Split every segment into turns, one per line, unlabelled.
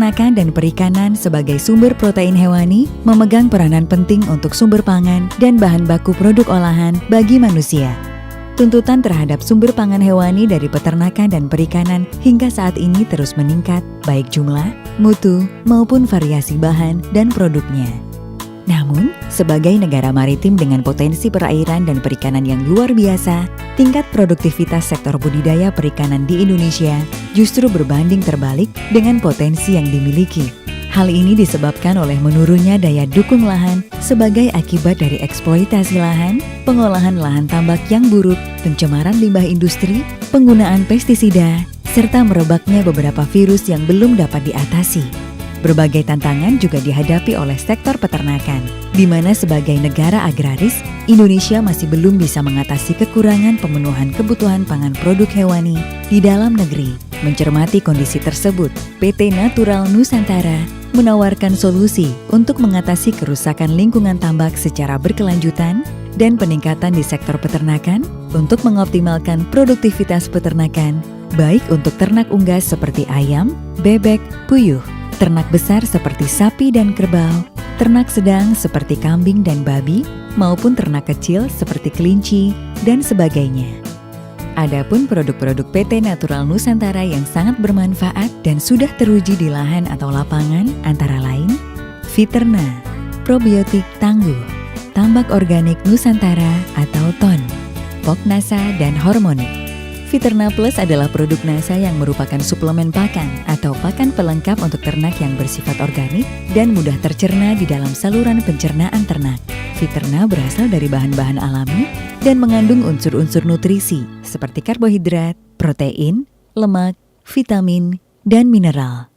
peternakan dan perikanan sebagai sumber protein hewani memegang peranan penting untuk sumber pangan dan bahan baku produk olahan bagi manusia. Tuntutan terhadap sumber pangan hewani dari peternakan dan perikanan hingga saat ini terus meningkat, baik jumlah, mutu, maupun variasi bahan dan produknya. Namun, sebagai negara maritim dengan potensi perairan dan perikanan yang luar biasa, tingkat produktivitas sektor budidaya perikanan di Indonesia justru berbanding terbalik dengan potensi yang dimiliki. Hal ini disebabkan oleh menurunnya daya dukung lahan sebagai akibat dari eksploitasi lahan, pengolahan lahan tambak yang buruk, pencemaran limbah industri, penggunaan pestisida, serta merebaknya beberapa virus yang belum dapat diatasi. Berbagai tantangan juga dihadapi oleh sektor peternakan, di mana sebagai negara agraris, Indonesia masih belum bisa mengatasi kekurangan pemenuhan kebutuhan pangan produk hewani di dalam negeri. Mencermati kondisi tersebut, PT Natural Nusantara menawarkan solusi untuk mengatasi kerusakan lingkungan tambak secara berkelanjutan dan peningkatan di sektor peternakan untuk mengoptimalkan produktivitas peternakan, baik untuk ternak unggas seperti ayam, bebek, puyuh, ternak besar seperti sapi dan kerbau, ternak sedang seperti kambing dan babi, maupun ternak kecil seperti kelinci, dan sebagainya. Adapun produk-produk PT Natural Nusantara yang sangat bermanfaat dan sudah teruji di lahan atau lapangan antara lain Viterna, probiotik tangguh, tambak organik Nusantara atau TON, Poknasa, dan Hormonik. Viterna Plus adalah produk NASA yang merupakan suplemen pakan atau pakan pelengkap untuk ternak yang bersifat organik dan mudah tercerna di dalam saluran pencernaan ternak. Viterna berasal dari bahan-bahan alami dan mengandung unsur-unsur nutrisi seperti karbohidrat, protein, lemak, vitamin, dan mineral.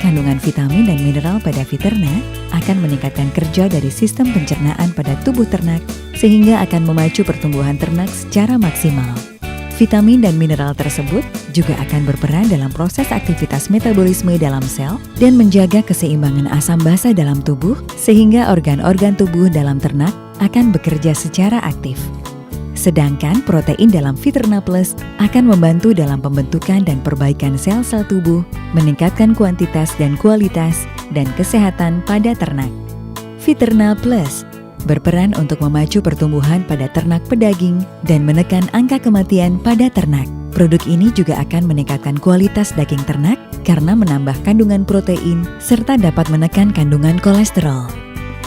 Kandungan vitamin dan mineral pada Viterna akan meningkatkan kerja dari sistem pencernaan pada tubuh ternak sehingga akan memacu pertumbuhan ternak secara maksimal. Vitamin dan mineral tersebut juga akan berperan dalam proses aktivitas metabolisme dalam sel dan menjaga keseimbangan asam basa dalam tubuh sehingga organ-organ tubuh dalam ternak akan bekerja secara aktif. Sedangkan protein dalam Viterna Plus akan membantu dalam pembentukan dan perbaikan sel-sel tubuh, meningkatkan kuantitas dan kualitas, dan kesehatan pada ternak. Viterna Plus berperan untuk memacu pertumbuhan pada ternak pedaging dan menekan angka kematian pada ternak. Produk ini juga akan meningkatkan kualitas daging ternak karena menambah kandungan protein serta dapat menekan kandungan kolesterol.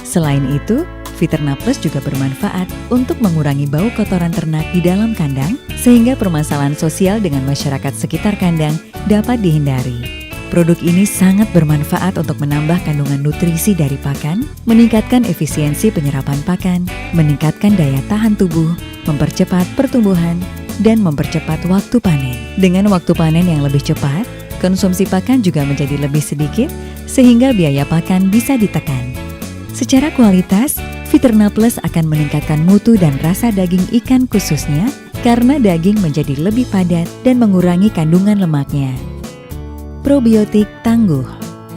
Selain itu, Viterna Plus juga bermanfaat untuk mengurangi bau kotoran ternak di dalam kandang sehingga permasalahan sosial dengan masyarakat sekitar kandang dapat dihindari. Produk ini sangat bermanfaat untuk menambah kandungan nutrisi dari pakan, meningkatkan efisiensi penyerapan pakan, meningkatkan daya tahan tubuh, mempercepat pertumbuhan, dan mempercepat waktu panen. Dengan waktu panen yang lebih cepat, konsumsi pakan juga menjadi lebih sedikit sehingga biaya pakan bisa ditekan. Secara kualitas, Viterna Plus akan meningkatkan mutu dan rasa daging ikan khususnya karena daging menjadi lebih padat dan mengurangi kandungan lemaknya. Probiotik tangguh.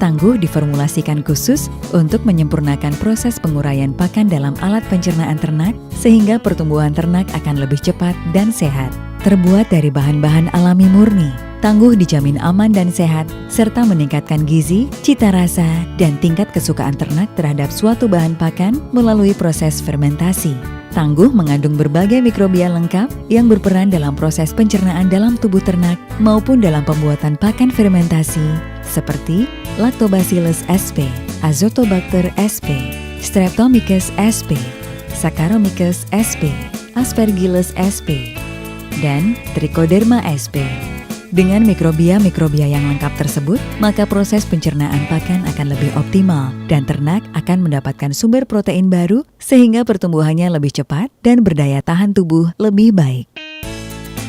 Tangguh diformulasikan khusus untuk menyempurnakan proses penguraian pakan dalam alat pencernaan ternak sehingga pertumbuhan ternak akan lebih cepat dan sehat. Terbuat dari bahan-bahan alami murni, Tangguh dijamin aman dan sehat serta meningkatkan gizi, cita rasa, dan tingkat kesukaan ternak terhadap suatu bahan pakan melalui proses fermentasi. Tangguh mengandung berbagai mikrobia lengkap yang berperan dalam proses pencernaan dalam tubuh ternak maupun dalam pembuatan pakan fermentasi seperti Lactobacillus sp, Azotobacter sp, Streptomyces sp, Saccharomyces sp, Aspergillus sp, dan Trichoderma sp. Dengan mikrobia-mikrobia yang lengkap tersebut, maka proses pencernaan pakan akan lebih optimal dan ternak akan mendapatkan sumber protein baru sehingga pertumbuhannya lebih cepat dan berdaya tahan tubuh lebih baik.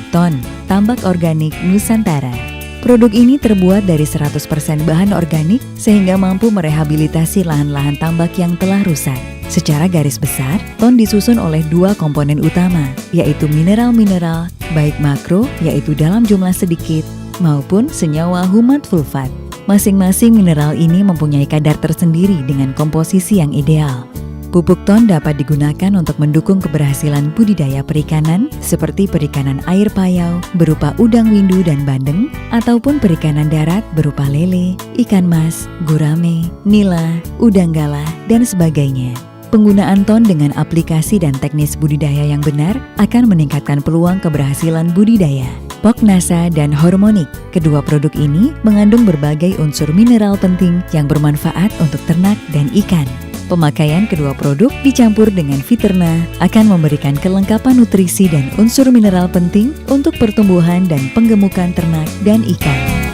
TON, tambak organik Nusantara. Produk ini terbuat dari 100% bahan organik sehingga mampu merehabilitasi lahan-lahan tambak yang telah rusak. Secara garis besar, TON disusun oleh dua komponen utama, yaitu mineral-mineral, baik makro, yaitu dalam jumlah sedikit, maupun senyawa humat fulfat. Masing-masing mineral ini mempunyai kadar tersendiri dengan komposisi yang ideal. Pupuk ton dapat digunakan untuk mendukung keberhasilan budidaya perikanan seperti perikanan air payau berupa udang windu dan bandeng, ataupun perikanan darat berupa lele, ikan mas, gurame, nila, udang galah, dan sebagainya. Penggunaan ton dengan aplikasi dan teknis budidaya yang benar akan meningkatkan peluang keberhasilan budidaya. Poknasa dan Hormonik, kedua produk ini mengandung berbagai unsur mineral penting yang bermanfaat untuk ternak dan ikan. Pemakaian kedua produk dicampur dengan Viterna akan memberikan kelengkapan nutrisi dan unsur mineral penting untuk pertumbuhan dan penggemukan ternak dan ikan.